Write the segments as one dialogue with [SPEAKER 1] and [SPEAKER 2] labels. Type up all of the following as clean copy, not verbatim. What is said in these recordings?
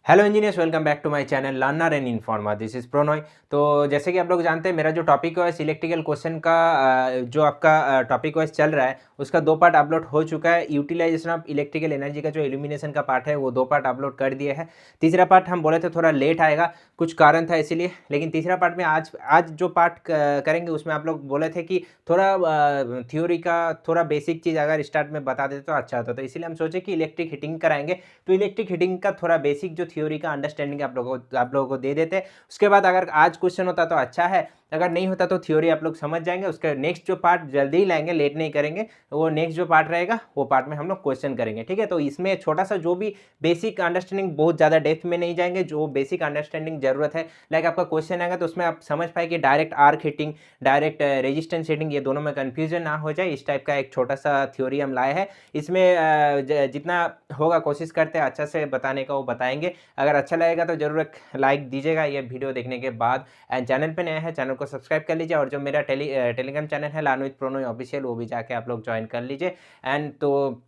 [SPEAKER 1] Hello engineers, welcome back to my channel learner and informer. This is Pronoy. तो जैसे कि आप लोग जानते हैं, मेरा जो टॉपिक वाइज इलेक्ट्रिकल क्वेश्चन का जो आपका टॉपिक वाइज चल रहा है उसका 2 पार्ट अपलोड हो चुका है। यूटिलाइजेशन ऑफ इलेक्ट्रिकल एनर्जी का जो इल्यूमिनेशन का पार्ट है वो 2 पार्ट अपलोड कर दिए हैं। तीसरा पार्ट हम बोले थे थोड़ा लेट आएगा, कुछ कारण था इसीलिए। लेकिन तीसरा पार्ट में आज जो पार्ट करेंगे उसमें आप लोग बोले थे कि थोड़ा थ्योरी का थोड़ा बेसिक चीज़ अगर स्टार्ट में बता देते तो अच्छा होता। तो इसीलिए हम सोचे कि इलेक्ट्रिक हीटिंग कराएंगे। तो इलेक्ट्रिक हीटिंग का थोड़ा बेसिक जो थ्योरी का अंडरस्टैंडिंग आप लोगों को दे देते। उसके बाद अगर आज क्वेश्चन होता तो अच्छा है, अगर नहीं होता तो थ्योरी आप लोग समझ जाएंगे। उसका नेक्स्ट जो पार्ट जल्दी ही लाएंगे, लेट नहीं करेंगे। वो नेक्स्ट जो पार्ट रहेगा वो पार्ट में हम लोग क्वेश्चन करेंगे, ठीक है। तो इसमें छोटा सा जो भी बेसिक अंडरस्टैंडिंग, बहुत ज़्यादा डेप्थ में नहीं जाएंगे, जो बेसिक अंडरस्टैंडिंग जरूरत है। लाइक आपका क्वेश्चन आएगा तो उसमें आप समझ पाए कि direct arc heating, direct resistance heating, ये दोनों में कन्फ्यूजन ना हो जाए, इस टाइप का एक छोटा सा थ्योरी हम लाए हैं। इसमें जितना होगा कोशिश करते हैं अच्छा से बताने का, वो बताएंगे। अगर अच्छा लगेगा तो जरूर एक लाइक दीजिएगा ये वीडियो देखने के बाद। एंड चैनल पे नया है, चैनल को सब्सक्राइब कर लीजिए। और जो मेरा टेलीग्राम चैनल है लर्न विद प्रोनॉय ऑफिशियल, वो भी जाके आप लोग ज्वाइन कर लीजिए। एंड तो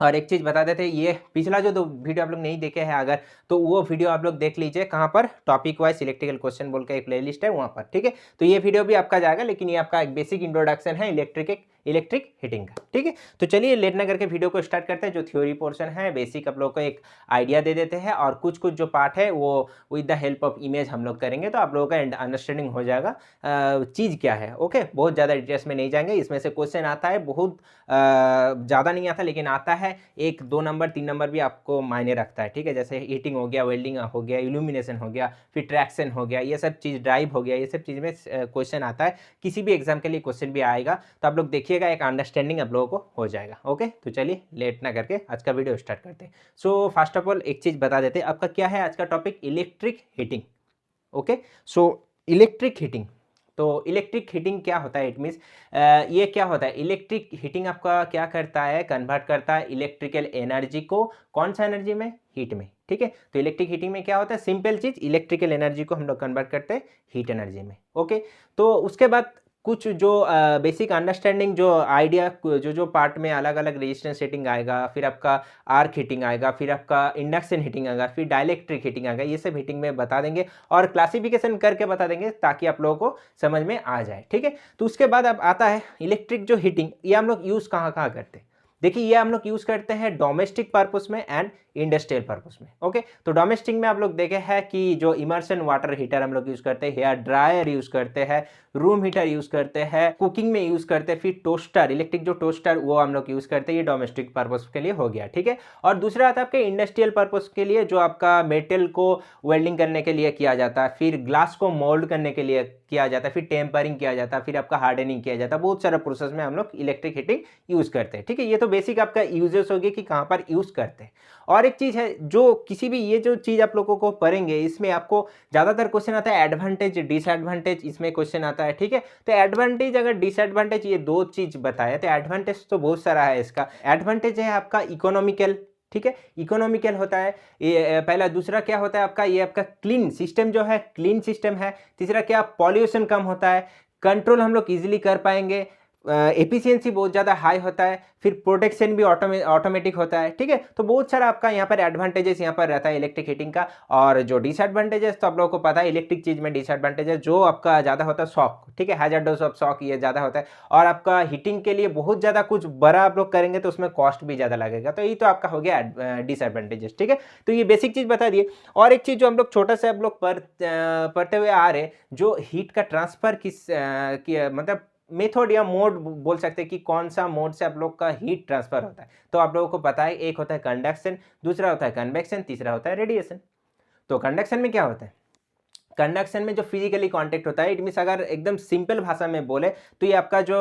[SPEAKER 1] और एक चीज़ बता देते, ये पिछला जो 2 वीडियो आप लोग नहीं देखे हैं अगर, तो वो वीडियो आप लोग देख लीजिए। कहाँ पर? टॉपिक वाइज इलेक्ट्रिकल क्वेश्चन बोल के एक प्लेलिस्ट है वहाँ पर, ठीक है। तो ये वीडियो भी आपका जाएगा, लेकिन ये आपका एक बेसिक इंट्रोडक्शन है इलेक्ट्रिक हीटिंग का, ठीक है। तो चलिए लेट ना करके वीडियो को स्टार्ट करते हैं। जो थ्योरी पोर्शन है बेसिक आप लोग को एक आइडिया दे देते हैं, और कुछ कुछ जो पार्ट है वो with the help of image हम लोग करेंगे, तो आप लोगों का अंडरस्टैंडिंग हो जाएगा चीज़ क्या है। ओके, बहुत ज़्यादा डिटेल्स में नहीं जाएंगे। इसमें से क्वेश्चन आता है, बहुत ज़्यादा नहीं आता लेकिन आता है। 1, 2 नंबर, 3 नंबर भी आपको मायने रखता है, ठीक है। जैसे हीटिंग हो गया, वेल्डिंग हो गया, इल्यूमिनेशन हो गया, फिर ट्रैक्शन हो गया, ये सब चीज़, ड्राइव हो गया, ये सब चीज़ में क्वेश्चन आता है। किसी भी एग्जाम के लिए क्वेश्चन भी आएगा, तो आप लोग देखिएगा, एक अंडरस्टैंडिंग आप लोगों को हो जाएगा। ओके, तो चलिए लेट ना करके आज का वीडियो स्टार्ट करते हैं। सो फर्स्ट ऑफ ऑल एक चीज़ बता देते हैं, आपका क्या है आज का topic? Electric heating. Okay, so electric heating. तो इलेक्ट्रिक हीटिंग क्या होता है? इट मीन्स ये क्या होता है? इलेक्ट्रिक हीटिंग आपका क्या करता है? कन्वर्ट करता है इलेक्ट्रिकल एनर्जी को कौन सा एनर्जी में? हीट में, ठीक है। तो इलेक्ट्रिक हीटिंग में क्या होता है? सिंपल चीज, इलेक्ट्रिकल एनर्जी को हम लोग कन्वर्ट करते हैं हीट एनर्जी में। ओके, तो उसके बाद कुछ जो बेसिक अंडरस्टैंडिंग, जो आइडिया, जो जो पार्ट में अलग अलग रेजिस्टेंस हीटिंग आएगा, फिर आपका आर्क हीटिंग आएगा, फिर आपका इंडक्शन हीटिंग आएगा, फिर डाइलेक्ट्रिक हीटिंग आएगा, ये सब हीटिंग में बता देंगे और क्लासिफिकेशन करके बता देंगे ताकि आप लोगों को समझ में आ जाए, ठीक है। तो उसके बाद अब आता है इलेक्ट्रिक जो हीटिंग, ये हम लोग यूज़ कहाँ कहाँ करते हैं? देखिए, ये हम लोग यूज़ करते हैं डोमेस्टिक पर्पस में एंड इंडस्ट्रियल पर्पस में। ओके, तो डोमेस्टिक में आप लोग देखे हैं कि जो इमर्शन वाटर हीटर हम लोग यूज़ करते हैं, हेयर ड्रायर यूज़ करते हैं, रूम हीटर यूज़ करते हैं, कुकिंग में यूज़ करते हैं, फिर टोस्टर, इलेक्ट्रिक जो टोस्टर वो हम लोग यूज़ करते हैं। ये डोमेस्टिक पर्पस के लिए हो गया, ठीक है। और दूसरा आता है आपके इंडस्ट्रियल पर्पस के लिए, जो आपका मेटल को वेल्डिंग करने के लिए किया जाता है, फिर ग्लास को मोल्ड करने के लिए किया जाता है, फिर टेम्परिंग किया जाता है, फिर आपका हार्डनिंग किया जाता है। बहुत सारा प्रोसेस में हम लोग इलेक्ट्रिक हीटिंग यूज़ करते हैं, ठीक है। ये तो बेसिक आपका यूजेस हो गया कि कहाँ पर यूज़ करते हैं। और एक चीज़ है, जो किसी भी ये जो चीज़ आप लोगों को पढ़ेंगे, इसमें आपको ज़्यादातर क्वेश्चन आता है एडवांटेज डिसएडवांटेज, इसमें क्वेश्चन आता है, ठीक है। तो एडवांटेज अगर डिसएडवांटेज, ये 2 चीज़ बताया, तो एडवांटेज तो बहुत सारा है इसका। एडवांटेज है आपका इकोनॉमिकल, ठीक है, इकोनॉमिकल होता है ये पहला। दूसरा क्या होता है आपका? ये आपका क्लीन सिस्टम जो है, क्लीन सिस्टम है। तीसरा क्या? पॉल्यूशन कम होता है, कंट्रोल हम लोग इजीली कर पाएंगे, एफिशिएंसी बहुत ज़्यादा हाई होता है, फिर प्रोटेक्शन भी ऑटोमेटिक होता है, ठीक है। तो बहुत सारा आपका यहाँ पर एडवांटेजेस यहाँ पर रहता है इलेक्ट्रिक हीटिंग का। और जो डिसएडवांटेजेस, तो आप लोगों को पता है इलेक्ट्रिक चीज़ में डिसएडवांटेजेस जो आपका ज़्यादा होता है शॉक, ठीक है, हैजर्डस ऑफ शॉक, ये ज़्यादा होता है। और आपका हीटिंग के लिए बहुत ज़्यादा कुछ बड़ा आप लोग करेंगे तो उसमें कॉस्ट भी ज़्यादा लगेगा। तो ये तो आपका हो गया डिसएडवांटेजेस, ठीक है। तो ये बेसिक चीज़ बता दिए। और एक चीज़ जो हम लोग छोटा सा आप लोग पढ़ते हुए आ रहे, जो हीट का ट्रांसफर मतलब मेथड या मोड बोल सकते हैं कि कौन सा मोड से आप लोग का हीट ट्रांसफर होता है। तो आप लोगों को पता है, एक होता है कंडक्शन, दूसरा होता है कन्वेक्शन, तीसरा होता है रेडिएशन। तो कंडक्शन में क्या होता है? कंडक्शन में जो फिजिकली कांटेक्ट होता है, इट मीन्स अगर एकदम सिंपल भाषा में बोले तो ये आपका जो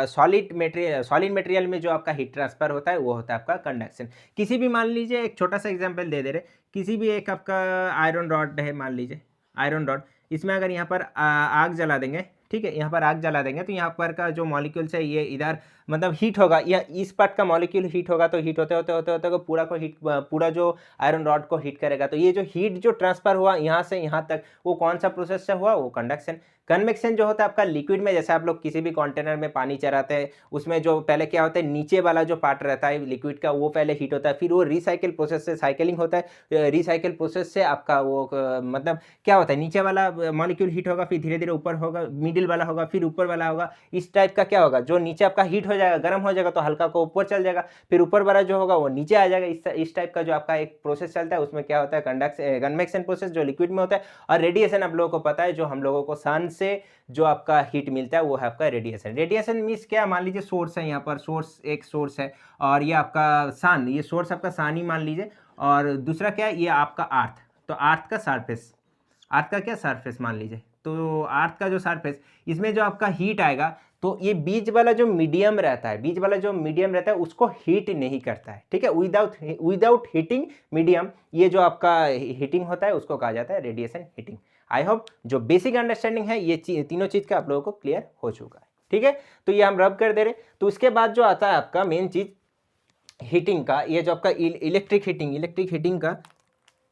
[SPEAKER 1] सॉलिड मटेरियल में जो आपका हीट ट्रांसफर होता है वो होता है आपका कंडक्शन। किसी भी, मान लीजिए एक छोटा सा एग्जांपल दे दे रहे, किसी भी एक आपका आयरन रॉड है, मान लीजिए आयरन रॉड, इसमें अगर यहाँ पर आग जला देंगे, ठीक है, यहाँ पर आग जला देंगे तो यहाँ पर का जो मॉलिक्यूल्स है ये इधर मतलब हीट होगा या इस पार्ट का मॉलिक्यूल हीट होगा तो हीट होते होते होते होते पूरा को हीट, पूरा जो आयरन रॉड को हीट करेगा। तो ये जो हीट जो ट्रांसफर हुआ यहाँ से यहाँ तक, वो कौन सा प्रोसेस से हुआ? वो कंडक्शन। कन्वेक्शन जो होता है आपका लिक्विड में, जैसे आप लोग किसी भी कंटेनर में पानी चढ़ाते हैं, उसमें जो पहले क्या होता है, नीचे वाला जो पार्ट रहता है लिक्विड का वो पहले हीट होता है, फिर वो रिसाइकिल प्रोसेस से साइकिलिंग होता है, रिसाइकिल प्रोसेस से आपका वो मतलब क्या होता है, नीचे वाला मॉलिक्यूल हीट होगा, फिर धीरे धीरे ऊपर होगा, मिडिल वाला होगा, फिर ऊपर वाला होगा। इस टाइप का क्या होगा, जो नीचे आपका हीट हो जाएगा, गर्म हो जाएगा तो हल्का को ऊपर चल जाएगा, फिर ऊपर वाला जो होगा वो नीचे आ जाएगा। इस टाइप का जो आपका एक प्रोसेस चलता है, उसमें क्या होता है, कन्वेक्शन प्रोसेस जो लिक्विड में होता है। और रेडिएशन आप लोगों को पता है, जो हम लोगों को सन से जो आपका हीट मिलता है वो है आपका रेडिएशन। रेडिएशन मीन्स क्या, मान लीजिए सोर्स है, यहाँ पर सोर्स, एक सोर्स है, और ये आपका सन, ये सोर्स आपका सन ही मान लीजिए, और दूसरा क्या है, ये आपका अर्थ। तो अर्थ का सरफेस, अर्थ का क्या सरफेस मान लीजिए, तो अर्थ का जो सरफेस, इसमें जो आपका हीट आएगा, तो ये बीच वाला जो मीडियम रहता है, बीच वाला जो मीडियम रहता है उसको हीट नहीं करता है, ठीक है। विदाउट हीटिंग मीडियम, ये जो आपका हीटिंग होता है उसको कहा जाता है रेडिएशन हीटिंग। आई होप जो बेसिक अंडरस्टैंडिंग है ये तीनों चीज का आप लोगों को क्लियर हो चुका है, ठीक है। तो ये हम रब कर दे रहे। तो उसके बाद जो आता है आपका मेन चीज हीटिंग का, ये जो आपका इलेक्ट्रिक हीटिंग का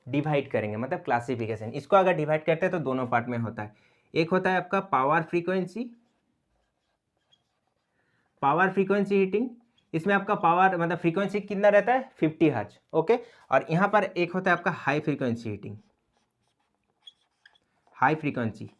[SPEAKER 1] डिवाइड करेंगे, मतलब क्लासिफिकेशन। इसको अगर डिवाइड करते हैं तो दोनों पार्ट में होता है। एक होता है आपका पावर फ्रीक्वेंसी हीटिंग, इसमें आपका पावर मतलब फ्रीक्वेंसी कितना रहता है, 50 हर्ट्ज, ओके। और यहाँ पर एक होता है आपका high frequency heating, high frequency,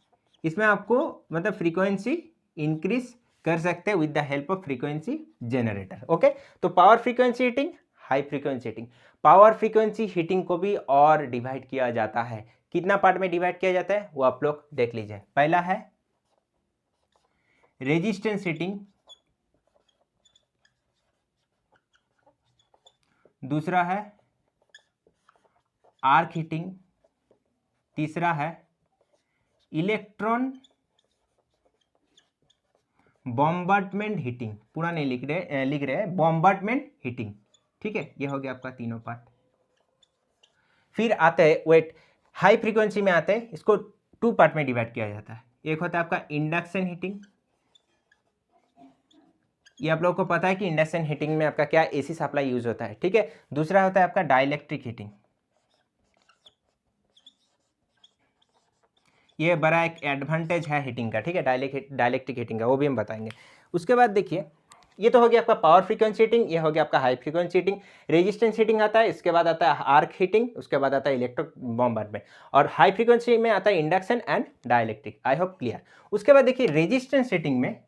[SPEAKER 1] इसमें आपको मतलब फ्रीक्वेंसी इंक्रीज कर सकते हैं with the help of frequency generator, okay. तो power frequency heating, high frequency heating. Power frequency heating को भी और डिवाइड किया जाता है। कितना पार्ट में डिवाइड किया जाता है वो आप लोग देख लीजिए। पहला है रेजिस्टेंस हीटिंग, दूसरा है आर्क हीटिंग, तीसरा है इलेक्ट्रॉन बॉम्बार्डमेंट हीटिंग, पूरा नहीं लिख रहे बॉम्बार्डमेंट हीटिंग, ठीक है। ये हो गया आपका तीनों पार्ट। फिर आते हैं वेट, हाई फ्रीक्वेंसी में आते हैं, इसको 2 पार्ट में डिवाइड किया जाता है। एक होता है आपका इंडक्शन हीटिंग, ये आप लोगों को पता है कि इंडक्शन हीटिंग में आपका क्या एसी सप्लाई यूज होता है, ठीक है। दूसरा होता है आपका डाइलेक्ट्रिक हीटिंग, ये बड़ा एक एडवांटेज है हीटिंग का, ठीक है, डाइलेक्ट्रिक हीटिंग का, वो भी हम बताएंगे। उसके बाद देखिए, ये तो हो गया आपका पावर फ्रीक्वेंसी हीटिंग, ये हो गया आपका high frequency heating. Resistance heating आता है, इसके बाद आता है आर्क हीटिंग, उसके बाद आता है इलेक्ट्रिक बॉम्बार्डमेंट, और हाई फ्रीक्वेंसी में आता है induction and dielectric. I hope clear. उसके बाद देखिए रेजिस्टेंस हीटिंग में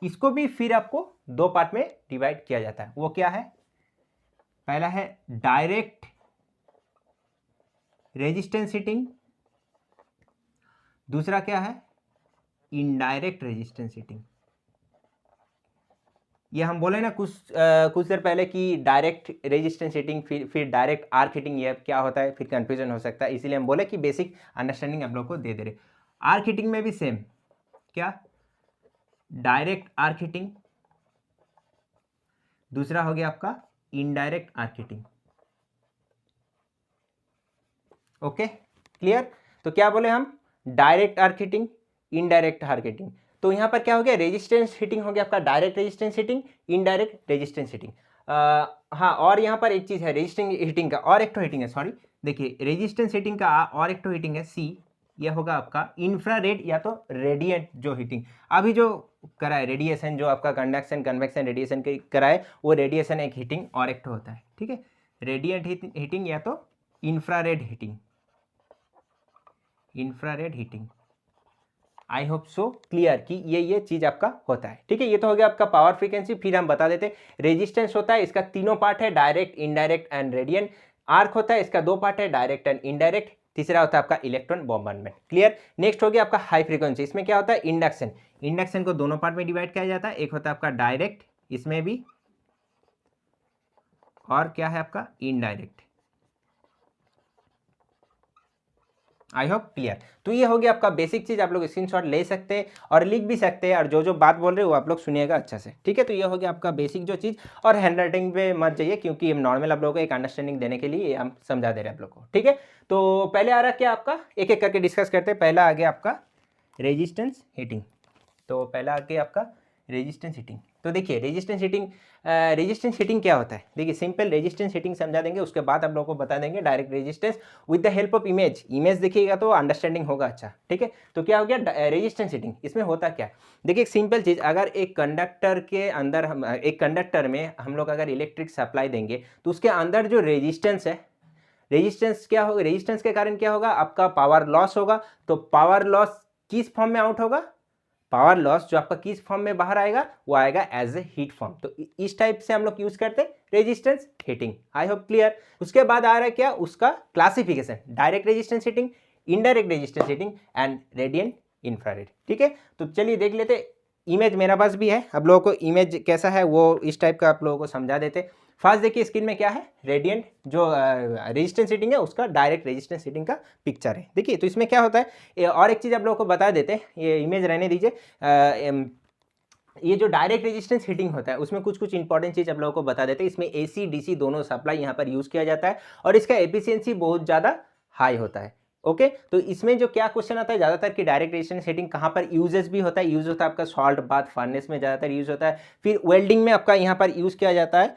[SPEAKER 1] इसको भी फिर आपको 2 पार्ट में डिवाइड किया जाता है। वो क्या है, पहला है डायरेक्ट रेजिस्टेंस हीटिंग, दूसरा क्या है इनडायरेक्ट रेजिस्टेंस हीटिंग। ये हम बोले ना कुछ देर पहले कि डायरेक्ट रेजिस्टेंस हीटिंग फिर डायरेक्ट आर्क हीटिंग, ये क्या होता है, फिर कंफ्यूजन हो सकता है, इसीलिए हम बोले कि बेसिक अंडरस्टैंडिंग आप लोग को दे रहे। आर्क हीटिंग में भी सेम, क्या डायरेक्ट आर्क हीटिंग, दूसरा हो गया आपका indirect arc heating, okay clear. तो क्या बोले हम, direct arc heating, indirect arc heating. तो यहाँ पर क्या हो गया, रेजिस्टेंस हीटिंग हो गया आपका direct resistance heating, indirect resistance heating. हाँ, और यहाँ पर एक चीज़ है रेजिस्टेंस हीटिंग का, और एक तो हीटिंग है, सॉरी देखिए रेजिस्टेंस हीटिंग का और एक तो हीटिंग है सी, यह होगा आपका इंफ्रारेड या तो रेडिएंट जो हीटिंग। अभी जो कराए रेडिएशन, जो आपका कंडक्शन कन्वेक्शन रेडिएशन कराए, वो रेडिएशन एक हीटिंग और एक तो होता है, ठीक है, रेडिएंट हीटिंग या तो infrared heating, infrared heating. I hope so clear कि ये चीज आपका होता है, ठीक है। ये तो हो गया आपका पावर फ्रीक्वेंसी। फिर हम बता देते रेजिस्टेंस होता है, इसका 3 पार्ट है, direct indirect and radiant. Arc होता है, इसका 2 पार्ट है, डायरेक्ट एंड इनडायरेक्ट। तीसरा होता है आपका इलेक्ट्रॉन बॉम्बार्डमेंट, क्लियर। नेक्स्ट हो गया आपका हाई फ्रीक्वेंसी, इसमें क्या होता है इंडक्शन। इंडक्शन को दोनों पार्ट में डिवाइड किया जाता है, एक होता है आपका डायरेक्ट, इसमें भी, और क्या है आपका इनडायरेक्ट। आई होप क्लियर। तो ये हो गया आपका बेसिक चीज, आप लोग स्क्रीनशॉट ले सकते हैं और लिख भी सकते हैं, और जो बात बोल रहे हो वो आप लोग सुनिएगा अच्छा से, ठीक है। तो ये हो गया आपका बेसिक जो चीज़, और हैंड राइटिंग पे मत जाइए, क्योंकि नॉर्मल आप लोगों को एक अंडरस्टैंडिंग देने के लिए हम समझा दे रहे हैं आप लोग को, ठीक है। तो पहले आ रहा क्या आपका, एक एक करके डिस्कस करते हैं। पहला आ गया आपका रेजिस्टेंस हीटिंग, तो पहला आ गया आपका रेजिस्टेंस हीटिंग। तो देखिए रेजिस्टेंस हीटिंग क्या होता है, देखिए सिंपल रेजिस्टेंस हीटिंग समझा देंगे, उसके बाद हम लोगों को बता देंगे direct resistance with the help of image देखिएगा तो अंडरस्टैंडिंग होगा अच्छा, ठीक है। तो क्या हो गया रेजिस्टेंस हीटिंग, इसमें होता क्या, देखिए एक सिंपल चीज़, अगर एक कंडक्टर के अंदर एक कंडक्टर में हम लोग अगर इलेक्ट्रिक सप्लाई देंगे तो उसके अंदर जो रेजिस्टेंस है, रेजिस्टेंस क्या होगा, रेजिस्टेंस के कारण क्या होगा, आपका पावर लॉस होगा। तो पावर लॉस किस फॉर्म में आउट होगा, पावर लॉस जो आपका किस फॉर्म में बाहर आएगा, वो आएगा एज ए हीट फॉर्म। तो इस टाइप से हम लोग यूज करते हैं resistance heating. I hope clear. उसके बाद आ रहा है क्या, उसका classification, direct resistance heating, indirect resistance heating and radiant infrared, ठीक है। तो चलिए देख लेते, इमेज मेरा पास भी है, आप लोगों को इमेज कैसा है वो इस टाइप का आप लोगों को समझा देते। फर्स्ट देखिए स्क्रीन में क्या है, रेडिएंट जो रेजिस्टेंस हीटिंग है उसका डायरेक्ट रेजिस्टेंस हीटिंग का पिक्चर है। देखिए तो इसमें क्या होता है, और एक चीज़ आप लोगों को बता देते हैं, ये इमेज रहने दीजिए। ये जो डायरेक्ट रेजिस्टेंस हीटिंग होता है उसमें कुछ इंपॉर्टेंट चीज़ आप लोगों को बता देते हैं। इसमें AC DC दोनों सप्लाई यहाँ पर यूज़ किया जाता है और इसका एफिशिएंसी बहुत ज़्यादा हाई होता है। ओके तो इसमें जो क्या क्वेश्चन आता है ज़्यादातर कि डायरेक्ट रेजिस्टेंस हीटिंग कहाँ पर यूजेस भी होता है, यूज होता है आपका सॉल्ट बाथ फर्नेस में ज़्यादातर यूज होता है, फिर वेल्डिंग में आपका यहाँ पर यूज़ किया जाता है,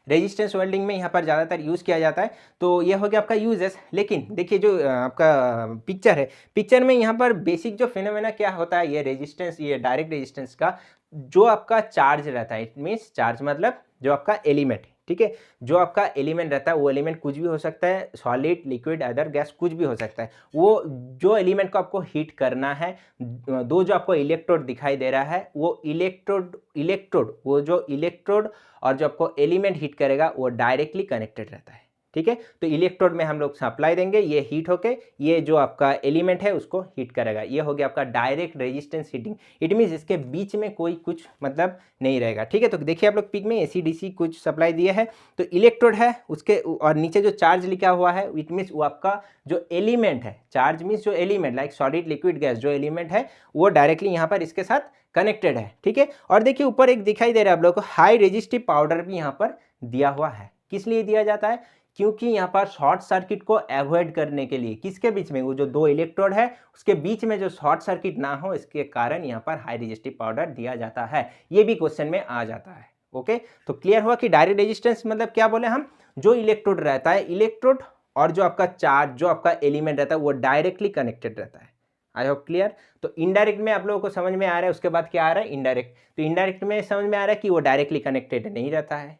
[SPEAKER 1] रेजिस्टेंस वेल्डिंग में यहाँ पर ज़्यादातर यूज़ किया जाता है। तो ये हो गया आपका यूजेस। लेकिन देखिए जो आपका पिक्चर है, पिक्चर में यहाँ पर बेसिक जो फिनोमेना क्या होता है, ये रेजिस्टेंस, ये डायरेक्ट रेजिस्टेंस का जो आपका चार्ज रहता है, इट मीन्स चार्ज मतलब जो आपका एलिमेंट, ठीक है, जो आपका एलिमेंट रहता है वो एलिमेंट कुछ भी हो सकता है, सॉलिड लिक्विड अदर गैस कुछ भी हो सकता है। वो जो एलिमेंट को आपको हीट करना है, दो जो आपको इलेक्ट्रोड दिखाई दे रहा है, वो इलेक्ट्रोड वो जो इलेक्ट्रोड और जो आपको एलिमेंट हीट करेगा वो डायरेक्टली कनेक्टेड रहता है, ठीक है। तो इलेक्ट्रोड में हम लोग सप्लाई देंगे, ये हीट होके ये जो आपका एलिमेंट है उसको हीट करेगा। ये हो गया आपका direct resistance heating. It means इसके बीच में कोई कुछ मतलब नहीं रहेगा, ठीक है। तो देखिए आप लोग पिक में AC DC कुछ सप्लाई दिए है, तो इलेक्ट्रोड है उसके और नीचे जो चार्ज लिखा हुआ है, इट मीन्स वो आपका जो एलिमेंट है, चार्ज मीन्स जो element like solid liquid gas जो एलिमेंट है वो डायरेक्टली यहाँ पर इसके साथ कनेक्टेड है, ठीक है। और देखिए ऊपर एक दिखाई दे रहा है आप लोगों को हाई रेजिस्टिव पाउडर भी यहाँ पर दिया हुआ है। किस लिए दिया जाता है, क्योंकि यहाँ पर शॉर्ट सर्किट को अवॉइड करने के लिए, किसके बीच में, वो जो दो इलेक्ट्रोड है उसके बीच में जो शॉर्ट सर्किट ना हो, इसके कारण यहाँ पर हाई रेजिस्टिव पाउडर दिया जाता है। ये भी क्वेश्चन में आ जाता है। ओके तो क्लियर हुआ कि डायरेक्ट रेजिस्टेंस मतलब क्या बोले हम, जो इलेक्ट्रोड रहता है, इलेक्ट्रोड और जो आपका चार्ज जो आपका एलिमेंट रहता है वो डायरेक्टली कनेक्टेड रहता है। आई होप क्लियर। तो इनडायरेक्ट में आप लोगों को समझ में आ रहा है, उसके बाद क्या आ रहा है इनडायरेक्ट। तो इनडायरेक्ट में समझ में आ रहा है कि वो डायरेक्टली कनेक्टेड नहीं रहता है।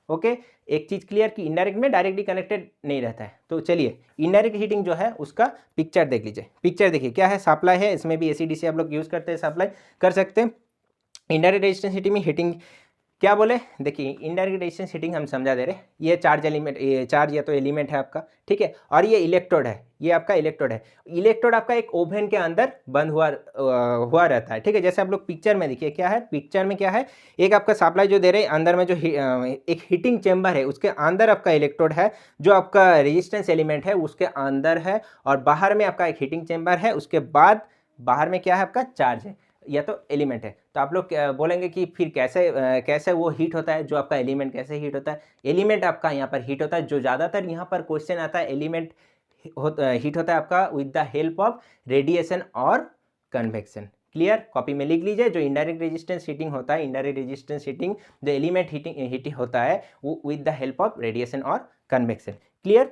[SPEAKER 1] ओके एक चीज क्लियर कि इनडायरेक्ट में डायरेक्टली कनेक्टेड नहीं रहता है। तो चलिए इनडायरेक्ट हीटिंग जो है उसका पिक्चर देख लीजिए। पिक्चर देखिए क्या है, सप्लाई है, इसमें भी AC DC आप लोग यूज करते हैं, सप्लाई कर सकते हैं। इनडायरेक्ट रेजिस्टेंस हीटिंग में हीटिंग क्या बोले, देखिए इनडायरेक्ट रेजिस्टेंस हीटिंग हम समझा दे रहे हैं। ये चार्ज एलिमेंट, ये चार्ज या तो एलिमेंट है आपका, ठीक है, और ये इलेक्ट्रोड है, ये आपका इलेक्ट्रोड है। इलेक्ट्रोड आपका एक ओवन के अंदर बंद हुआ रहता है, ठीक है। जैसे आप लोग पिक्चर में देखिए क्या है, पिक्चर में क्या है, एक आपका सप्लाई जो दे रहे हैं, अंदर में जो एक हीटिंग चेंबर है उसके अंदर आपका इलेक्ट्रोड है, जो आपका रेजिस्टेंस एलिमेंट है उसके अंदर है, और बाहर में आपका एक हीटिंग चेंबर है, उसके बाद बाहर में क्या है आपका चार्ज है या तो एलिमेंट है। तो आप लोग बोलेंगे कि फिर कैसे वो हीट होता है, जो आपका एलिमेंट कैसे हीट होता है, एलिमेंट आपका यहाँ पर हीट होता है। जो ज़्यादातर यहाँ पर क्वेश्चन आता है, एलिमेंट हीट होता है आपका with the help of radiation और कन्वेक्शन। क्लियर, कॉपी में लिख लीजिए। जो इनडायरेक्ट रेजिस्टेंस हीटिंग होता है, इनडायरेक्ट रेजिस्टेंस हीटिंग जो एलिमेंट हीटिंग होता है वो with the help of radiation और कन्वेक्शन। क्लियर।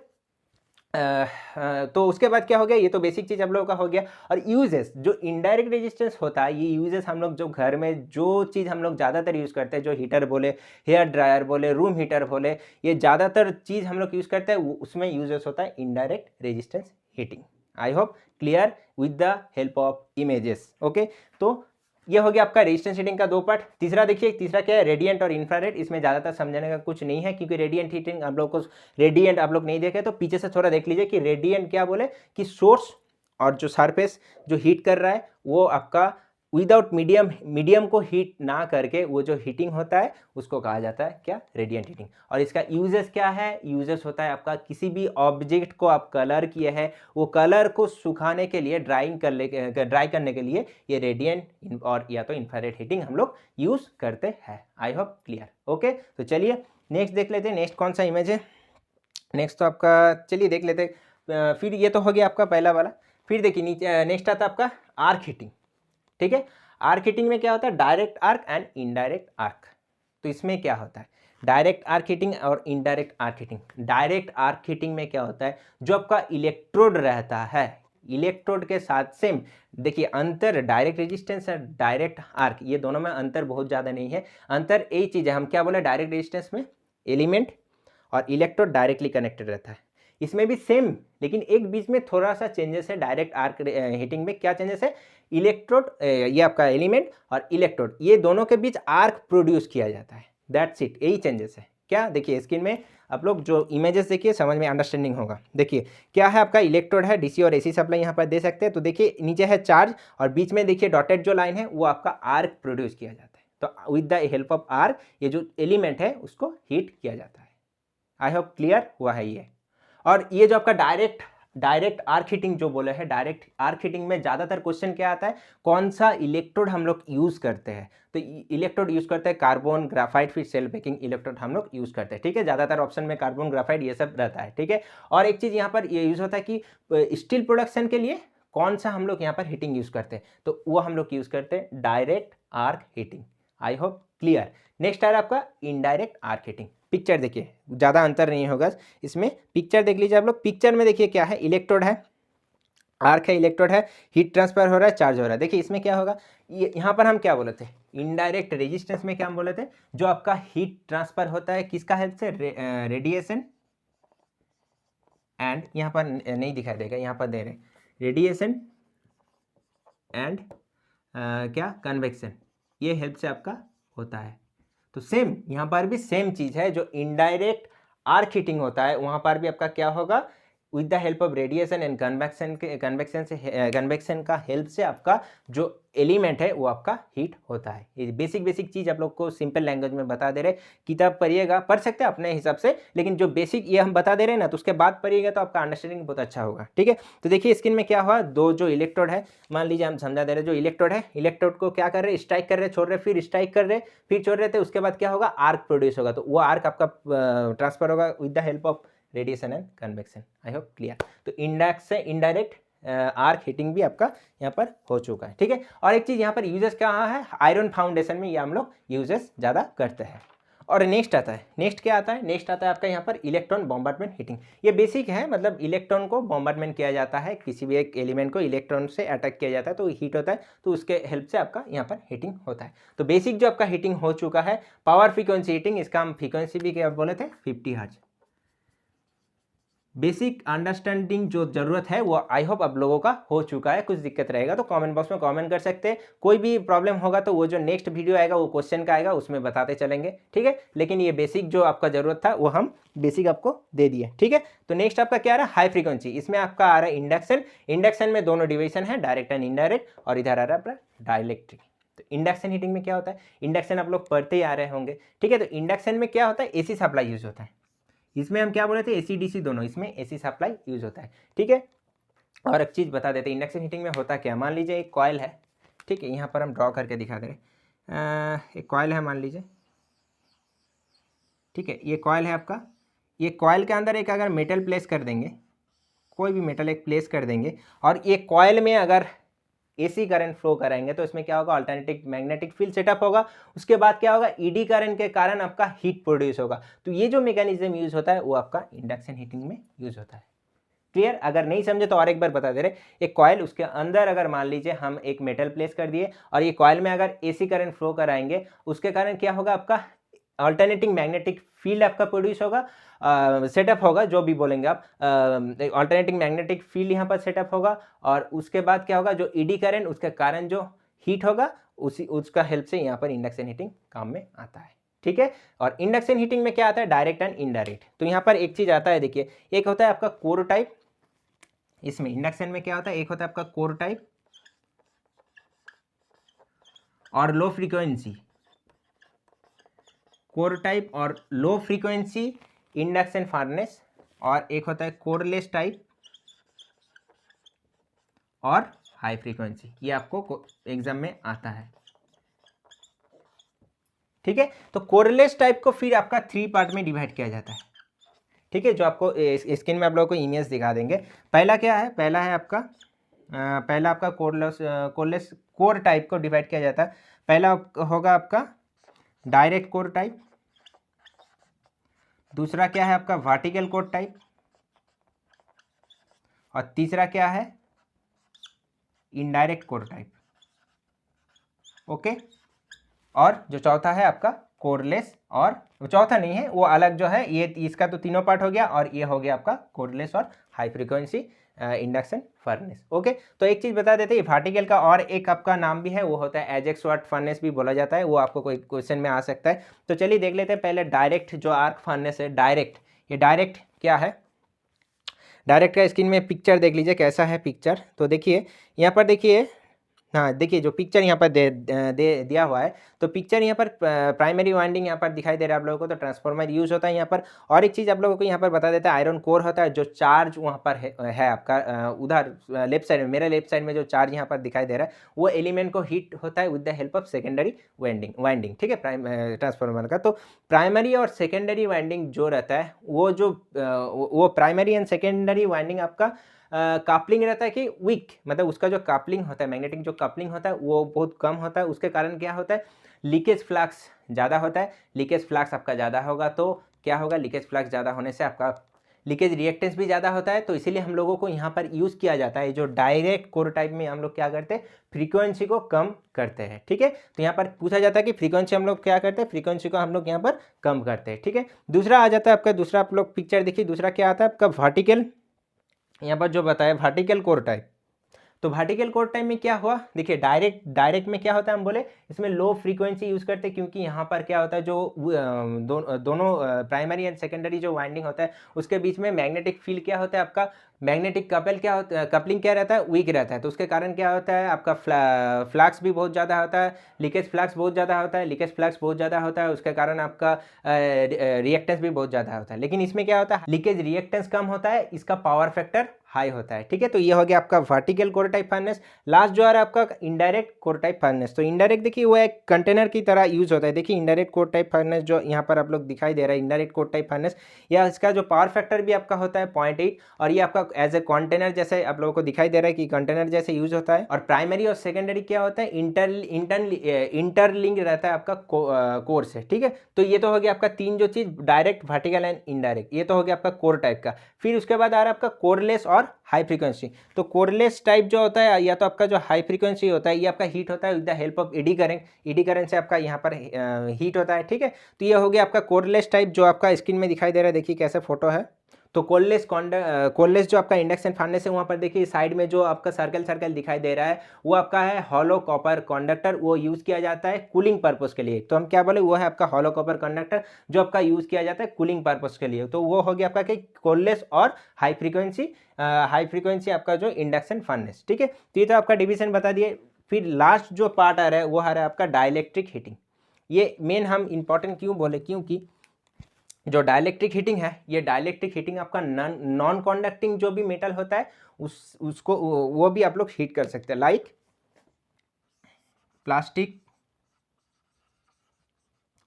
[SPEAKER 1] तो उसके बाद क्या हो गया, ये तो बेसिक चीज़ आप लोगों का हो गया। और यूजेस, जो इनडायरेक्ट रेजिस्टेंस होता है, ये यूजेस हम लोग जो घर में जो चीज़ हम लोग ज़्यादातर यूज़ करते हैं, जो हीटर बोले, हेयर ड्रायर बोले, रूम हीटर बोले, ये ज़्यादातर चीज़ हम लोग यूज़ करते हैं, उसमें यूजेस होता है indirect resistance heating. I hope clear with the help of images. Okay तो ये हो गया आपका रेजिस्टेंस हीटिंग का दो पार्ट। तीसरा देखिए, तीसरा क्या है, रेडिएंट और इंफ्रारेड। इसमें ज़्यादातर समझने का कुछ नहीं है, क्योंकि रेडिएंट हीटिंग आप लोग को, रेडिएंट आप लोग नहीं देखे तो पीछे से थोड़ा देख लीजिए कि रेडिएंट क्या बोले, कि सोर्स और जो सरफेस जो हीट कर रहा है वो आपका विदाउट मीडियम को हीट ना करके वो जो हीटिंग होता है उसको कहा जाता है क्या, रेडिएंट हीटिंग। और इसका यूजेस क्या है, यूजेस होता है आपका किसी भी ऑब्जेक्ट को आप कलर किए हैं, वो कलर को सुखाने के लिए, ड्राई करने के लिए ये रेडिएंट और या तो इंफ्रारेड हीटिंग हम लोग यूज़ करते हैं। आई होप क्लियर। ओके तो चलिए नेक्स्ट देख लेते हैं। नेक्स्ट कौन सा इमेज है, नेक्स्ट तो आपका चलिए देख लेते हैं। फिर ये तो हो गया आपका पहला वाला। फिर देखिए नीचे नेक्स्ट आता है आपका आर्क हीटिंग। ठीक है, आर्क हीटिंग में क्या होता है, direct arc and indirect arc. तो इसमें क्या होता है, डायरेक्ट आर्क हीटिंग और indirect arc heating. Direct arc heating में क्या होता है, जो आपका इलेक्ट्रोड रहता है, इलेक्ट्रोड के साथ सेम, देखिए अंतर डायरेक्ट रेजिस्टेंस और डायरेक्ट आर्क, ये दोनों में अंतर बहुत ज़्यादा नहीं है। अंतर यही चीज़ है, हम क्या बोले, डायरेक्ट रेजिस्टेंस में एलिमेंट और इलेक्ट्रोड डायरेक्टली कनेक्टेड रहता है, इसमें भी सेम, लेकिन एक बीच में थोड़ा सा चेंजेस है। डायरेक्ट आर्क हीटिंग में क्या चेंजेस है, इलेक्ट्रोड, ये आपका एलिमेंट और इलेक्ट्रोड, ये दोनों के बीच आर्क प्रोड्यूस किया जाता है, दैट्स इट, यही चेंजेस है। क्या, देखिए स्क्रीन में आप लोग जो इमेजेस देखिए समझ में अंडरस्टैंडिंग होगा। देखिए क्या है, आपका इलेक्ट्रोड है, डीसी और एसी सप्लाई यहाँ पर दे सकते हैं। तो देखिए नीचे है चार्ज और बीच में देखिए डॉटेड जो लाइन है वो आपका आर्क प्रोड्यूस किया जाता है। तो with the help of arc ये जो एलिमेंट है उसको हीट किया जाता है। आई होप क्लियर हुआ है ये। और ये जो आपका डायरेक्ट आर्क हीटिंग जो बोले हैं, डायरेक्ट आर्क हीटिंग में ज़्यादातर क्वेश्चन क्या आता है, कौन सा इलेक्ट्रोड हम लोग यूज़ करते हैं। तो इलेक्ट्रोड यूज़ करते हैं कार्बन, ग्राफाइट, फिर सेल्फ बेकिंग इलेक्ट्रोड हम लोग यूज़ करते हैं, ठीक है। ज़्यादातर ऑप्शन में कार्बन, ग्राफाइट ये सब रहता है, ठीक है। और एक चीज़ यहाँ पर ये यूज़ होता है कि स्टील प्रोडक्शन के लिए कौन सा हम लोग यहाँ पर हीटिंग यूज़ करते हैं, तो वो हम लोग यूज़ करते हैं direct arc heating. I hope clear. Next आ रहा है आपका इनडायरेक्ट आर्क हीटिंग। पिक्चर देखिए, ज़्यादा अंतर नहीं होगा इसमें, पिक्चर देख लीजिए आप लोग। पिक्चर में देखिए क्या है, इलेक्ट्रोड है, आर्क है, इलेक्ट्रोड है, हीट ट्रांसफर हो रहा है, चार्ज हो रहा है। देखिए इसमें क्या होगा, ये यहाँ पर हम क्या बोले थे, इनडायरेक्ट रेजिस्टेंस में क्या हम बोले थे, जो आपका हीट ट्रांसफर होता है किसका हेल्प से, रेडिएशन एंड, यहाँ पर नहीं दिखाई देगा, यहाँ पर दे रहे रेडिएशन एंड क्या, कन्वेक्शन, ये हेल्प से आपका होता है। तो सेम यहाँ पर भी सेम चीज़ है, जो इनडायरेक्ट आर्क हीटिंग होता है वहाँ पर भी आपका क्या होगा, with the help of radiation and convection का हेल्प से आपका जो एलिमेंट है वो आपका हीट होता है। ये बेसिक चीज़ आप लोग को सिंपल लैंग्वेज में बता दे रहे, किताब पढ़िएगा, पढ़ सकते हैं अपने हिसाब से, लेकिन जो बेसिक ये हम बता दे रहे हैं ना, तो उसके बाद पढ़िएगा तो आपका अंडरस्टैंडिंग बहुत अच्छा होगा, ठीक है। तो देखिए स्क्रीन में क्या हुआ, दो जो इलेक्ट्रोड है, मान लीजिए हम समझा दे रहे, जो इलेक्ट्रोड है, इलेक्ट्रोड को क्या कर रहे, स्ट्राइक कर रहे, छोड़ रहे, फिर स्ट्राइक कर रहे, फिर छोड़ रहे थे, उसके बाद क्या होगा, आर्क प्रोड्यूस होगा। तो वो आर्क आपका ट्रांसफर होगा with the help of radiation and convection. I hope clear. तो इनडायरेक्ट आर्क हीटिंग भी आपका यहाँ पर हो चुका है, ठीक है। और एक चीज़ यहाँ पर यूजेस कहाँ है, आयरन फाउंडेशन में ये हम लोग यूजेस ज़्यादा करते हैं। और नेक्स्ट आता है, नेक्स्ट क्या आता है, नेक्स्ट आता है आपका यहाँ पर इलेक्ट्रॉन बॉम्बार्डमेंट हीटिंग। ये बेसिक है, मतलब इलेक्ट्रॉन को बॉम्बार्डमेंट किया जाता है, किसी भी एक एलिमेंट को इलेक्ट्रॉन से अटैक किया जाता है तो हीट होता है, तो उसके हेल्प से आपका यहाँ पर हीटिंग होता है। तो बेसिक जो आपका हीटिंग हो चुका है, पावर फ्रीक्वेंसी हीटिंग, इसका हम फ्रीक्वेंसी भी क्या बोले थे, 50 हर्ट्ज। बेसिक अंडरस्टैंडिंग जो ज़रूरत है वो आई होप आप लोगों का हो चुका है। कुछ दिक्कत रहेगा तो कमेंट बॉक्स में कमेंट कर सकते हैं, कोई भी प्रॉब्लम होगा तो वो जो नेक्स्ट वीडियो आएगा वो क्वेश्चन का आएगा, उसमें बताते चलेंगे, ठीक है। लेकिन ये बेसिक जो आपका ज़रूरत था वो हम बेसिक आपको दे दिए, ठीक है। तो नेक्स्ट आपका क्या आ रहा है, हाई फ्रीक्वेंसी। इसमें आपका आ रहा है इंडक्शन। इंडक्शन में दोनों डिवीजन है, डायरेक्ट एंड इनडायरेक्ट, और इधर आ रहा है अपना डाइलेक्ट्रिक। तो इंडक्शन हीटिंग में क्या होता है, इंडक्शन आप लोग पढ़ते ही आ रहे होंगे, ठीक है। तो इंडक्शन में क्या होता है, एसी सप्लाई यूज होता है। इसमें हम क्या बोले थे, एसी डीसी दोनों, इसमें एसी सप्लाई यूज होता है, ठीक है। और एक चीज़ बता देते हैं, इंडक्शन हीटिंग में होता क्या, मान लीजिए एक कॉयल है, ठीक है, यहाँ पर हम ड्रॉ करके दिखा दे रहे। एक कॉयल है मान लीजिए, ठीक है, ये कॉयल है आपका। ये कॉयल के अंदर एक अगर मेटल प्लेस कर देंगे, कोई भी मेटल एक प्लेस कर देंगे, और ये कॉयल में अगर एसी करंट फ्लो कराएंगे तो इसमें क्या होगा, अल्टरनेटिव मैग्नेटिक फील्ड सेटअप होगा। उसके बाद क्या होगा, ईडी करंट के कारण आपका हीट प्रोड्यूस होगा। तो ये जो मैकेनिज्म यूज होता है वो आपका इंडक्शन हीटिंग में यूज होता है। क्लियर, अगर नहीं समझे तो और एक बार बता दे रहे, एक कॉयल, उसके अंदर अगर मान लीजिए हम एक मेटल प्लेस कर दिए और ये कॉयल में अगर एसी करंट फ्लो कराएंगे, उसके कारण क्या होगा, आपका अल्टरनेटिंग मैग्नेटिक फील्ड आपका प्रोड्यूस होगा, सेटअप होगा, जो भी बोलेंगे आप, अल्टरनेटिंग मैग्नेटिक फील्ड यहाँ पर सेटअप होगा। और उसके बाद क्या होगा, जो ईडी करंट, उसके कारण जो हीट होगा उसका हेल्प से यहाँ पर इंडक्शन हीटिंग काम में आता है, ठीक है। और इंडक्शन हीटिंग में क्या आता है, डायरेक्ट एंड इनडायरेक्ट। तो यहाँ पर एक चीज़ आता है, देखिए, एक होता है आपका कोर टाइप। इसमें इंडक्शन में क्या होता है, एक होता है आपका कोर टाइप और लो फ्रीक्वेंसी, कोर टाइप और लो फ्रीक्वेंसी इंडक्शन फर्नेस, और एक होता है कोरलेस टाइप और हाई फ्रीक्वेंसी। ये आपको एग्जाम में आता है, ठीक है। तो कोरलेस टाइप को फिर आपका 3 पार्ट में डिवाइड किया जाता है, ठीक है, जो आपको स्क्रीन में आप लोगों को इमेज दिखा देंगे। पहला क्या है, पहला है आपका पहला आपका कोरलेस कोर टाइप को डिवाइड किया जाता है। पहला होगा आपका डायरेक्ट कोर टाइप, दूसरा क्या है आपका वर्टिकल कोर टाइप, और तीसरा क्या है इनडायरेक्ट कोर टाइप। ओके, और जो चौथा है आपका कोरलेस, और चौथा नहीं है वो अलग जो है, ये इसका तो तीनों पार्ट हो गया, और ये हो गया आपका कोरलेस और high frequency induction furnace. Okay, तो एक चीज़ बता देते हैं, वर्टिकल का और एक आपका नाम भी है, वो होता है एजेक्स वाट फर्नेस भी बोला जाता है, वो आपको कोई क्वेश्चन में आ सकता है। तो चलिए देख लेते हैं पहले डायरेक्ट जो आर्क फर्नेस है, डायरेक्ट। ये डायरेक्ट क्या है, डायरेक्ट का स्क्रीन में पिक्चर देख लीजिए कैसा है पिक्चर। तो देखिए यहाँ पर, देखिए हाँ देखिए जो पिक्चर यहाँ पर दिया हुआ है, तो पिक्चर यहाँ पर प्राइमरी वाइंडिंग यहाँ पर दिखाई दे रहा है आप लोगों को, तो ट्रांसफार्मर यूज होता है यहाँ पर। और एक चीज़ आप लोगों को यहाँ पर बता देता है, आयरन कोर होता है, जो चार्ज वहाँ पर है आपका उधर लेफ्ट साइड में, मेरे लेफ्ट साइड में जो चार्ज यहाँ पर दिखाई दे रहा है, वो एलिमेंट को हीट होता है with the help of secondary winding. ठीक है, ट्रांसफार्मर का। तो प्राइमरी और सेकेंडरी वाइंडिंग जो रहता है, वो प्राइमरी एंड सेकेंडरी वाइंडिंग आपका कापलिंग रहता है कि वीक, मतलब उसका जो कापलिंग होता है, मैग्नेटिक जो कापलिंग होता है वो बहुत कम होता है। उसके कारण क्या होता है, लीकेज फ्लक्स ज़्यादा होता है। लीकेज फ्लक्स आपका ज़्यादा होगा तो क्या होगा, लीकेज फ्लक्स ज़्यादा होने से आपका लीकेज रिएक्टेंस भी ज़्यादा होता है। तो इसीलिए हम लोगों को यहाँ पर यूज़ किया जाता है, जो डायरेक्ट कोर टाइप में हम लोग क्या करते हैं, फ्रीक्वेंसी को कम करते हैं। ठीक है, तो यहाँ पर पूछा जाता है कि फ्रीक्वेंसी हम लोग क्या करते हैं, फ्रीक्वेंसी को हम लोग यहाँ पर कम करते हैं। ठीक है, दूसरा आ जाता है आपका, दूसरा आप लोग पिक्चर देखिए, दूसरा क्या आता है आपका वर्टिकल, यहाँ पर जो बताया वर्टिकल कोर टाइप। तो वर्टिकल कोर टाइप में क्या हुआ, देखिए डायरेक्ट में क्या होता है, हम बोले इसमें लो फ्रीक्वेंसी यूज़ करते हैं, क्योंकि यहाँ पर क्या होता है, जो दोनों प्राइमरी एंड सेकेंडरी जो वाइंडिंग होता है उसके बीच में मैग्नेटिक फील्ड क्या होता है आपका, मैग्नेटिक कपलिंग क्या रहता है, वीक रहता है। तो उसके कारण क्या होता है आपका फ्लक्स भी बहुत ज़्यादा होता है, लीकेज फ्लक्स बहुत ज़्यादा होता है, लीकेज फ्लक्स बहुत ज़्यादा होता है, उसके कारण आपका रिएक्टेंस भी बहुत ज़्यादा होता है। लेकिन इसमें क्या होता है, लीकेज रिएक्टेंस कम होता है, इसका पावर फैक्टर हाई होता है। ठीक है, तो ये हो गया आपका vertical core type furnace. Last जो आ रहा है आपका इनडायरेक्ट कोर टाइप फर्नेस। तो इनडायरेक्ट देखिए वो एक कंटेनर की तरह यूज होता है। देखिए इनडायरेक्ट कोर टाइप फर्नेस जो यहाँ पर आप लोग दिखाई दे रहा है, इनडायरेक्ट कोर टाइप फर्नेस, या इसका जो पावर फैक्टर भी आपका होता है 0.8, और ये आपका एज ए कंटेनर जैसे आप लोगों को दिखाई दे रहा है कि कंटेनर जैसे यूज होता है। और प्राइमरी और सेकेंडरी क्या होता है, इंटरलिंक रहता है आपका कोर से। ठीक है, तो ये तो हो गया आपका तीन जो चीज, डायरेक्ट, वर्टिकल एंड इनडायरेक्ट, ये तो हो गया आपका कोर टाइप का। फिर उसके बाद आ रहा है आपका कोरलेस और हाई फ्रीक्वेंसी। तो कोरलेस टाइप जो होता है, या तो आपका जो हाई फ्रीक्वेंसी होता है, ये आपका हीट होता है with the help of eddy current. Eddy current से आपका यहाँ पर हीट होता है। ठीक है, तो ये हो गया आपका कोरलेस टाइप, जो आपका स्क्रीन में दिखाई दे रहा है, देखिए कैसा फोटो है। तो कोरलेस जो आपका इंडक्शन फर्नेस है, वहाँ पर देखिए साइड में जो आपका सर्कल दिखाई दे रहा है, वो आपका है हॉलो कॉपर कंडक्टर, वो यूज़ किया जाता है कूलिंग पर्पस के लिए। तो हम क्या बोले, वो है आपका हॉलो कॉपर कंडक्टर जो आपका यूज़ किया जाता है कूलिंग पर्पस के लिए। तो वो हो गया आपका कि कोरलेस और हाई फ्रीक्वेंसी आपका जो इंडक्शन फर्नेस। ठीक है, तो ये तो आपका डिवीजन बता दिए। फिर लास्ट जो पार्ट आ रहा है वो आ रहा है आपका डाइलेक्ट्रिक हीटिंग। ये मेन हम इंपॉर्टेंट क्यों बोले, क्योंकि जो डाइलेक्ट्रिक हीटिंग है, ये डाइलेक्ट्रिक हीटिंग आपका नॉन कॉन्डक्टिंग जो भी मेटल होता है उसको वो भी आप लोग हीट कर सकते हैं, लाइक प्लास्टिक,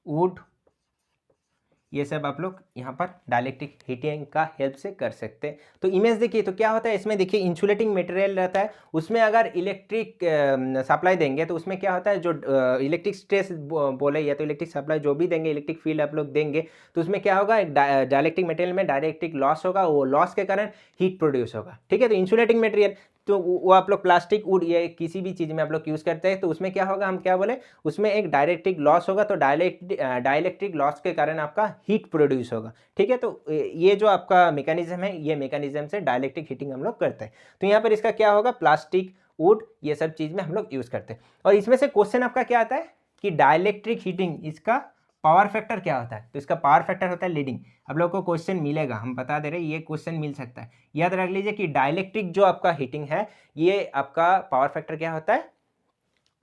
[SPEAKER 1] वुड, ये सब आप लोग यहाँ पर डाइलेक्ट्रिक हीटिंग का हेल्प से कर सकते हैं। तो इमेज देखिए, तो क्या होता है इसमें, देखिए इंसुलेटिंग मटेरियल रहता है, उसमें अगर इलेक्ट्रिक सप्लाई देंगे तो उसमें क्या होता है, जो इलेक्ट्रिक स्ट्रेस बोले या तो इलेक्ट्रिक सप्लाई जो भी देंगे, इलेक्ट्रिक फील्ड आप लोग देंगे, तो उसमें क्या होगा, एक डाइलेक्ट्रिक मटेरियल में डाइलेक्ट्रिक लॉस होगा, वो लॉस के कारण हीट प्रोड्यूस होगा। ठीक है, तो इंसुलेटिंग मटेरियल तो वो आप लोग प्लास्टिक, वुड, या किसी भी चीज़ में आप लोग यूज़ करते हैं, तो उसमें क्या होगा, हम क्या बोले, उसमें एक डाइलेक्ट्रिक लॉस होगा, तो डाइलेक्ट्रिक लॉस के कारण आपका हीट प्रोड्यूस होगा। ठीक है, तो ये जो आपका मैकेनिज्म है, ये मैकेनिज्म से डाइलेक्ट्रिक हीटिंग हम लोग करते हैं। तो यहाँ पर इसका क्या होगा, प्लास्टिक, वुड, ये सब चीज़ में हम लोग यूज़ करते हैं। और इसमें से क्वेश्चन आपका क्या आता है कि डाइलेक्ट्रिक हीटिंग, इसका पावर फैक्टर क्या होता है, तो इसका पावर फैक्टर होता है लीडिंग। आप लोगों को क्वेश्चन मिलेगा, हम बता दे रहे हैं, ये क्वेश्चन मिल सकता है। याद रख लीजिए कि डाइलेक्ट्रिक जो आपका हीटिंग है, ये आपका पावर फैक्टर क्या होता है,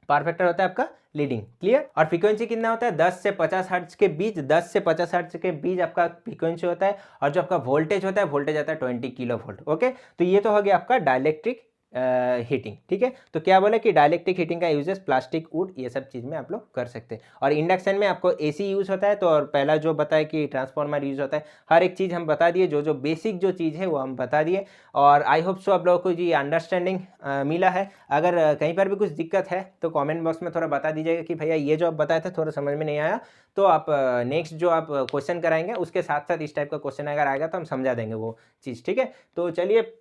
[SPEAKER 1] पावर फैक्टर होता है आपका लीडिंग। क्लियर। और फ्रीक्वेंसी कितना होता है, 10 से 50 हर्ट्ज के बीच, 10 से 50 हर्ट्ज के बीच आपका फ्रीक्वेंसी होता है। और जो आपका वोल्टेज होता है, वोल्टेज आता है 20 किलो वोल्ट। ओके, तो ये तो हो गया आपका डाइलेक्ट्रिक हीटिंग, ठीक है। तो क्या बोले कि डायलेक्ट्रिक हीटिंग का यूजेस प्लास्टिक, वुड, ये सब चीज़ में आप लोग कर सकते हैं। और इंडक्शन में आपको एसी यूज़ होता है, तो और पहला जो बताया कि ट्रांसफार्मर यूज़ होता है, हर एक चीज़ हम बता दिए, जो जो बेसिक जो चीज़ है वो हम बता दिए। और आई होप सो आप लोगों को जी अंडरस्टैंडिंग मिला है। अगर कहीं पर भी कुछ दिक्कत है तो कमेंट बॉक्स में थोड़ा बता दीजिएगा कि भैया ये जो आप बताए थे थोड़ा समझ में नहीं आया, तो आप नेक्स्ट जो आप क्वेश्चन कराएंगे उसके साथ साथ इस टाइप का क्वेश्चन अगर आएगा तो हम समझा देंगे वो चीज़, ठीक है। तो चलिए,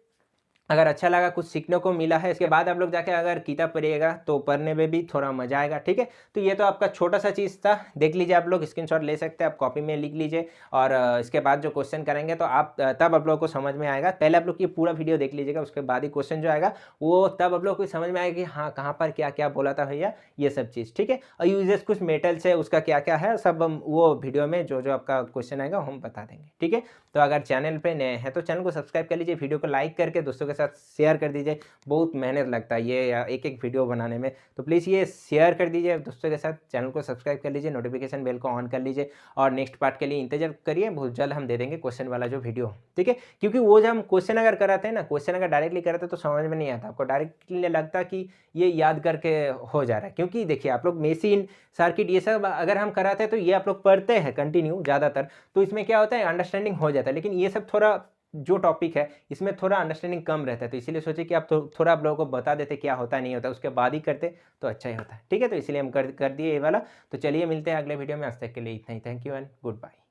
[SPEAKER 1] अगर अच्छा लगा, कुछ सीखने को मिला है, इसके बाद आप लोग जाके अगर किताब पढ़िएगा तो पढ़ने में भी थोड़ा मजा आएगा, ठीक है। तो ये तो आपका छोटा सा चीज़ था, देख लीजिए, आप लोग स्क्रीनशॉट ले सकते हैं, आप कॉपी में लिख लीजिए। और इसके बाद जो क्वेश्चन करेंगे तो आप तब आप लोगों को समझ में आएगा। पहले आप लोग ये पूरा वीडियो देख लीजिएगा, उसके बाद ही क्वेश्चन जो आएगा वो तब आप लोग को समझ में आएगा कि हाँ कहाँ पर क्या क्या बोला था भैया, ये सब चीज़, ठीक है। और यूजेस कुछ मेटल्स है, उसका क्या क्या है, सब हम वो वीडियो में जो जो आपका क्वेश्चन आएगा हम बता देंगे, ठीक है। तो अगर चैनल पे नए हैं तो चैनल को सब्सक्राइब कर लीजिए, वीडियो को लाइक करके दोस्तों के साथ शेयर कर दीजिए। बहुत मेहनत लगता है ये एक एक वीडियो बनाने में, तो प्लीज़ ये शेयर कर दीजिए दोस्तों के साथ, चैनल को सब्सक्राइब कर लीजिए, नोटिफिकेशन बेल को ऑन कर लीजिए। और नेक्स्ट पार्ट के लिए इंतजार करिए, बहुत जल्द हम दे देंगे क्वेश्चन वाला जो वीडियो, ठीक है। क्योंकि वो जब हम क्वेश्चन अगर कराते हैं ना, क्वेश्चन अगर डायरेक्टली कराते तो समझ में नहीं आता, आपको डायरेक्टली लगता कि ये याद करके हो जा रहा है। क्योंकि देखिए आप लोग मेसिन, सर्किट, ये सब अगर हम कराते हैं तो ये आप लोग पढ़ते हैं कंटिन्यू ज़्यादातर, तो इसमें क्या होता है अंडरस्टैंडिंग हो जाता है। लेकिन ये सब थोड़ा जो टॉपिक है इसमें थोड़ा अंडरस्टैंडिंग कम रहता है, तो इसीलिए सोचे कि आप थोड़ा आप लोगों को बता देते क्या होता नहीं होता, उसके बाद ही करते तो अच्छा ही होता है, ठीक है। तो इसलिए हम कर दिए ये वाला। तो चलिए मिलते हैं अगले वीडियो में, आज तक के लिए इतना ही। Thank you and good bye.